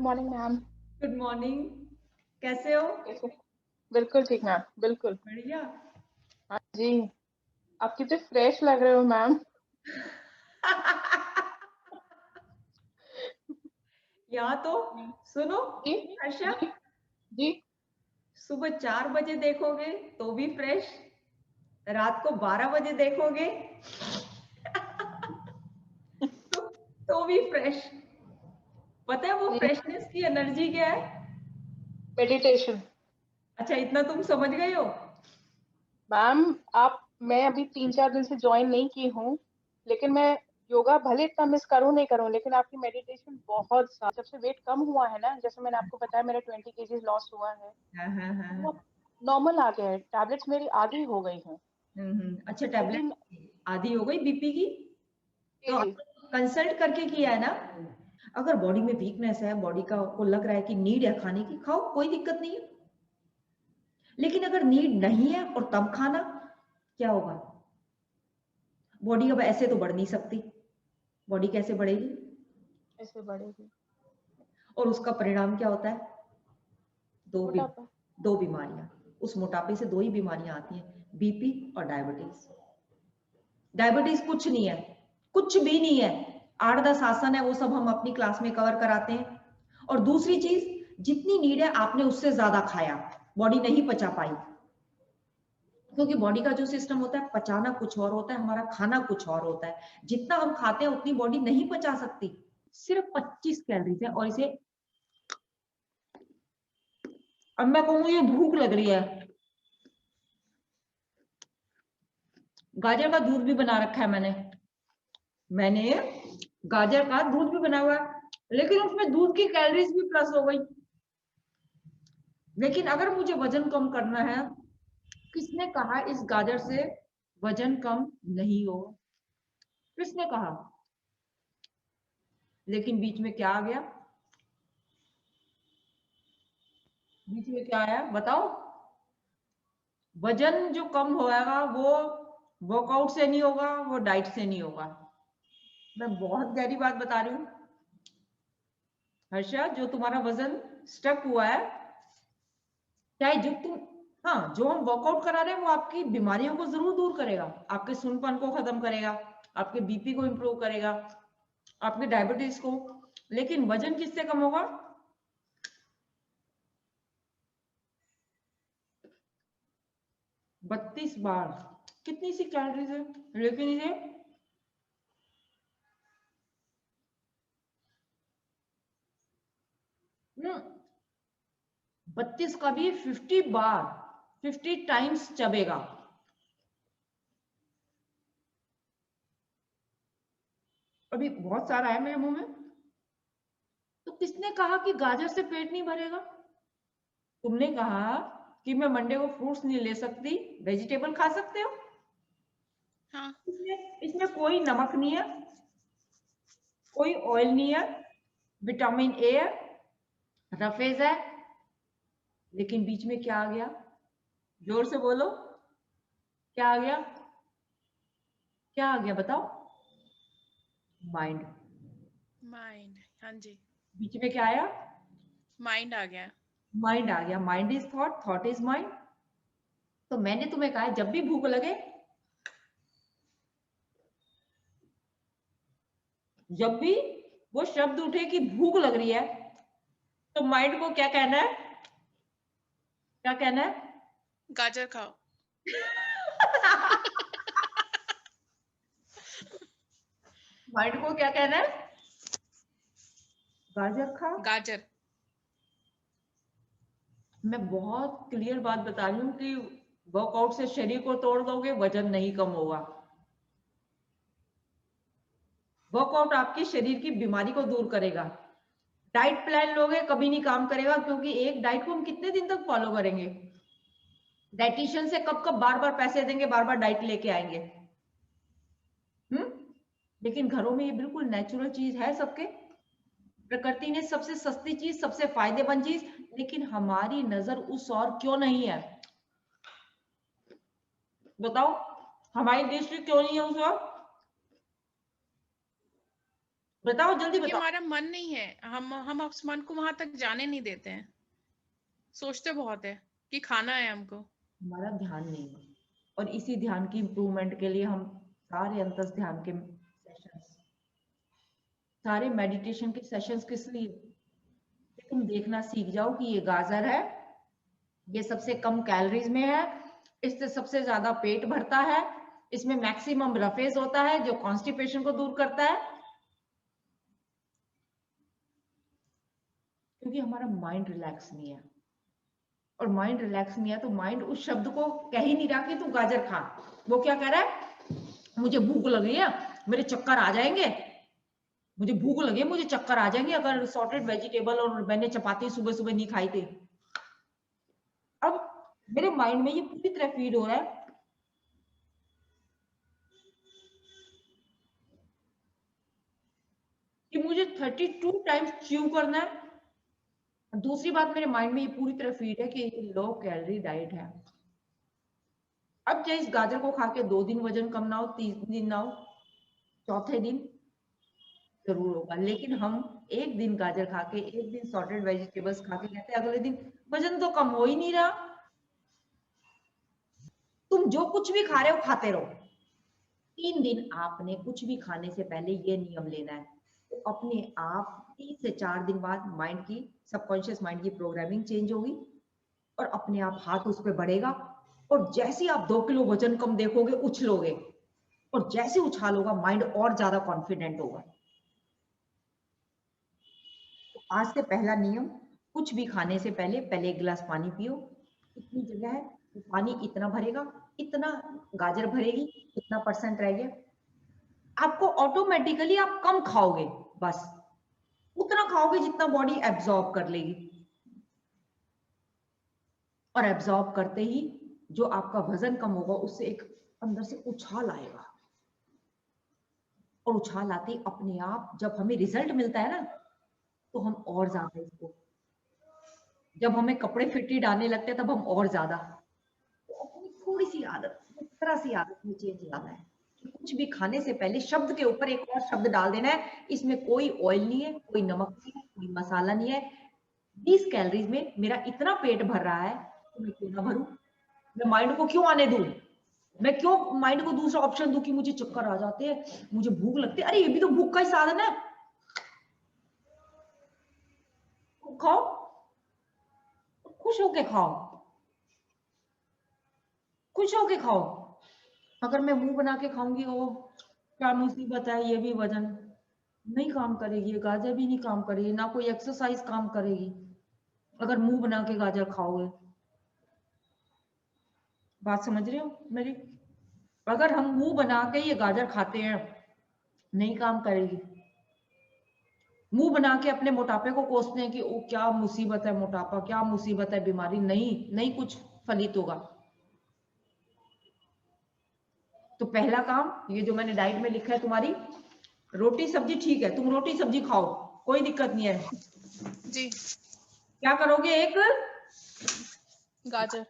Morning ma'am. Good morning. कैसे हो? कैसे? बिल्कुल ठीक मैम, बिल्कुल। बढ़िया। हाँ जी। आप कितने फ्रेश लग रहे हो मैम। यहाँ तो जी सुनो जी हर्षा, जी जी। सुबह 4 बजे देखोगे तो भी फ्रेश, रात को 12 बजे देखोगे तो तो भी फ्रेश। पता है वो फ्रेशनेस की एनर्जी क्या है? मेडिटेशन। अच्छा, इतना तुम समझ गए हो। मैम आप, मैं अभी 3-4 दिन से ज्वाइन नहीं की हूँ, लेकिन मैं योगा भले इतना मिस करूँ नहीं करूँ, लेकिन आपकी मेडिटेशन बहुत जब से वेट कम हुआ है ना, जैसे मैंने आपको बताया मेरा 20 kg लॉस हुआ है, हाँ हाँ हाँ तो हाँ। वो नॉर्मल आ गया है। टैबलेट्स मेरी आधी हो गई हैं, अच्छा, लेकिन टैबलेट आधी हो गई बीपी की? जी तो जी कंसल्ट करके किया है ना? अगर बॉडी में वीकनेस है, बॉडी का को लग रहा है कि नीड है खाने की, खाओ, कोई दिक्कत नहीं है। लेकिन अगर नीड नहीं है और तब खाना, क्या होगा? बॉडी अब ऐसे तो बढ़ नहीं सकती, बॉडी कैसे बढ़ेगी? ऐसे बढ़ेगी। और उसका परिणाम क्या होता है? दो बी, मोटापा। दो बीमारियां। उस मोटापे से दो ही बीमारियां आती हैं, बीपी और डायबिटीज। डायबिटीज कुछ नहीं है, कुछ भी नहीं है। 8-10 आसन है, वो सब हम अपनी क्लास में कवर कराते हैं। और दूसरी चीज, जितनी नीड है आपने उससे ज्यादा खाया, बॉडी नहीं पचा पाई। क्योंकि बॉडी का जो सिस्टम होता है, पचाना कुछ और होता है, हमारा खाना कुछ और होता है। जितना हम खाते हैं उतनी बॉडी नहीं पचा सकती। सिर्फ 25 कैलोरीज है। और इसे, अब मैं कहूँ ये भूख लग रही है, गाजर का दूध भी बना रखा है मैंने मैंने गाजर का दूध भी बना हुआ है, लेकिन उसमें दूध की कैलोरीज भी प्लस हो गई। लेकिन अगर मुझे वजन कम करना है, किसने कहा इस गाजर से वजन कम नहीं होगा? किसने कहा? लेकिन बीच में क्या आ गया? बीच में क्या आया बताओ? वजन जो कम होगा वो वर्कआउट से नहीं होगा, वो डाइट से नहीं होगा। मैं बहुत गहरी बात बता रही हूँ हर्षा। जो तुम्हारा वजन स्टक हुआ है, चाहे जो तुम, हाँ, जो हम वर्कआउट करा रहे हैं वो आपकी बीमारियों को जरूर दूर करेगा, आपके सुनपन को खत्म करेगा, आपके बीपी को इंप्रूव करेगा, आपके डायबिटीज को। लेकिन वजन किससे कम होगा? 32 बार, कितनी सी कैलोरीज है। लेकिन इसे 32 का भी 50 बार, 50 टाइम्स चबेगा। अभी बहुत सारा है मेरे मुंह में। तो किसने कहा कि गाजर से पेट नहीं भरेगा? तुमने कहा कि मैं मंडे को फ्रूट्स नहीं ले सकती, वेजिटेबल खा सकते हो। हाँ। इसमें कोई नमक नहीं है, कोई ऑयल नहीं है, विटामिन ए है, रफेज है। लेकिन बीच में क्या आ गया? जोर से बोलो, क्या आ गया? क्या आ गया बताओ? माइंड। माइंड, हाँ जी। बीच में क्या आया? माइंड आ गया। माइंड आ गया। Mind is thought, thought is mind. तो मैंने तुम्हें कहा जब भी भूख लगे, जब भी वो शब्द उठे कि भूख लग रही है, तो माइंड को क्या कहना है? क्या कहना है? गाजर खाओ। माइंड को क्या कहना है? गाजर खा। गाजर। मैं बहुत क्लियर बात बता रही हूँ कि वर्कआउट से शरीर को तोड़ दोगे, वजन नहीं कम होगा। वर्कआउट आपके शरीर की बीमारी को दूर करेगा। डाइट प्लान लोगे कभी नहीं काम करेगा, क्योंकि एक डाइट को हम कितने दिन तक फॉलो करेंगे? डाइटिशियन से कब कब बार बार पैसे देंगे, बार बार डाइट लेके आएंगे। लेकिन घरों में ये बिल्कुल नेचुरल चीज है सबके। प्रकृति ने सबसे सस्ती चीज, सबसे फायदेमंद चीज, लेकिन हमारी नजर उस और क्यों नहीं है? बताओ, हमारी दृष्टि क्यों नहीं है उस और? बताओ जल्दी क्योंकि बताओ। हमारा मन नहीं है, हम उस मन को वहां तक जाने नहीं देते हैं, सोचते बहुत है कि खाना है हमको। हमारा ध्यान नहीं है, और इसी ध्यान की इम्प्रूवमेंट के लिए हम सारे अंतस ध्यान के सेशंस, सारे मेडिटेशन के सेशंस किस लिए, कि तुम देखना सीख जाओ कि ये गाजर है, ये सबसे कम कैलोरीज में है, इससे सबसे ज्यादा पेट भरता है, इसमें मैक्सिमम रफेज होता है जो कॉन्स्टिपेशन को दूर करता है। क्योंकि हमारा माइंड रिलैक्स नहीं है, और माइंड रिलैक्स नहीं है तो माइंड उस शब्द को कह ही नहीं रहा कि तू गाजर खा। वो क्या कह रहा है, मुझे भूख लगी है, मेरे चक्कर आ जाएंगे, मुझे भूख लगी है, मुझे चक्कर आ जाएंगे अगर सॉर्टेड वेजिटेबल और मैंने चपाती सुबह सुबह नहीं खाई थी। अब मेरे माइंड में ये पूरी तरह फीड हो रहा है कि मुझे 32 टाइम्स च्यू करना है। दूसरी बात, मेरे माइंड में ये पूरी तरह फीड है कि ये लो कैलोरी डाइट है। अब चाहे इस गाजर को खा के 2 दिन वजन कम ना हो, 3 दिन ना हो, चौथे दिन जरूर होगा, लेकिन हम एक दिन गाजर खा के, एक दिन सॉर्टेड वेजिटेबल्स खा के कहते हैं अगले दिन वजन तो कम हो ही नहीं रहा। तुम जो कुछ भी खा रहे हो खाते रहो। 3 दिन आपने कुछ भी खाने से पहले ये नियम लेना है, तो अपने आप 3 से 4 दिन बाद माइंड की, सबकॉन्शियस माइंड की प्रोग्रामिंग चेंज होगी और अपने आप हाथ उस पर बढ़ेगा, और जैसे आप 2 किलो वजन कम देखोगे उछलोगे, और जैसे उछाल होगा माइंड और ज्यादा कॉन्फिडेंट होगा। तो आज से पहला नियम, कुछ भी खाने से पहले एक गिलास पानी पियो। इतनी जगह है तो पानी इतना भरेगा, इतना गाजर भरेगी, इतना परसेंट रह गया। आपको ऑटोमेटिकली आप कम खाओगे, बस उतना खाओगे जितना बॉडी एब्जॉर्ब कर लेगी, और एब्जॉर्ब करते ही जो आपका वजन कम होगा उससे एक अंदर से उछाल आएगा, और उछाल आते ही अपने आप जब हमें रिजल्ट मिलता है ना, तो हम और ज्यादा इसको, जब हमें कपड़े फिटेड आने लगते हैं तब हम और ज्यादा, तो अपनी थोड़ी सी आदत, तरह सी आदत में चेंज लाना है कि कुछ भी खाने से पहले शब्द के ऊपर एक और शब्द डाल देना है, इसमें कोई ऑयल नहीं है, कोई नमक नहीं है, कोई मसाला नहीं है, 20 कैलोरीज में मेरा इतना पेट भर रहा है, तो मैं क्यों ना भरूं, मैं माइंड को क्यों आने दूं, मैं क्यों माइंड को दूसरा ऑप्शन दूं कि मुझे चक्कर आ जाते हैं, मुझे भूख लगती है, अरे ये भी तो भूख का ही साधन है, खाओ, खुश होके खाओ, खुश होके खाओ। अगर मैं मुंह बना के खाऊंगी, ओ क्या मुसीबत है, ये भी वजन नहीं काम करेगी, गाजर भी नहीं काम करेगी, ना कोई एक्सरसाइज काम करेगी अगर मुंह बना के गाजर खाओगे। बात समझ रहे हो मेरी? अगर हम मुंह बना के ये गाजर खाते हैं, नहीं काम करेगी। मुंह बना के अपने मोटापे को कोसते हैं कि ओ क्या मुसीबत है मोटापा, क्या मुसीबत है बीमारी, नहीं कुछ फलित होगा। तो पहला काम, ये जो मैंने डाइट में लिखा है तुम्हारी, रोटी सब्जी ठीक है, तुम रोटी सब्जी खाओ, कोई दिक्कत नहीं है जी। क्या करोगे, एक गाजर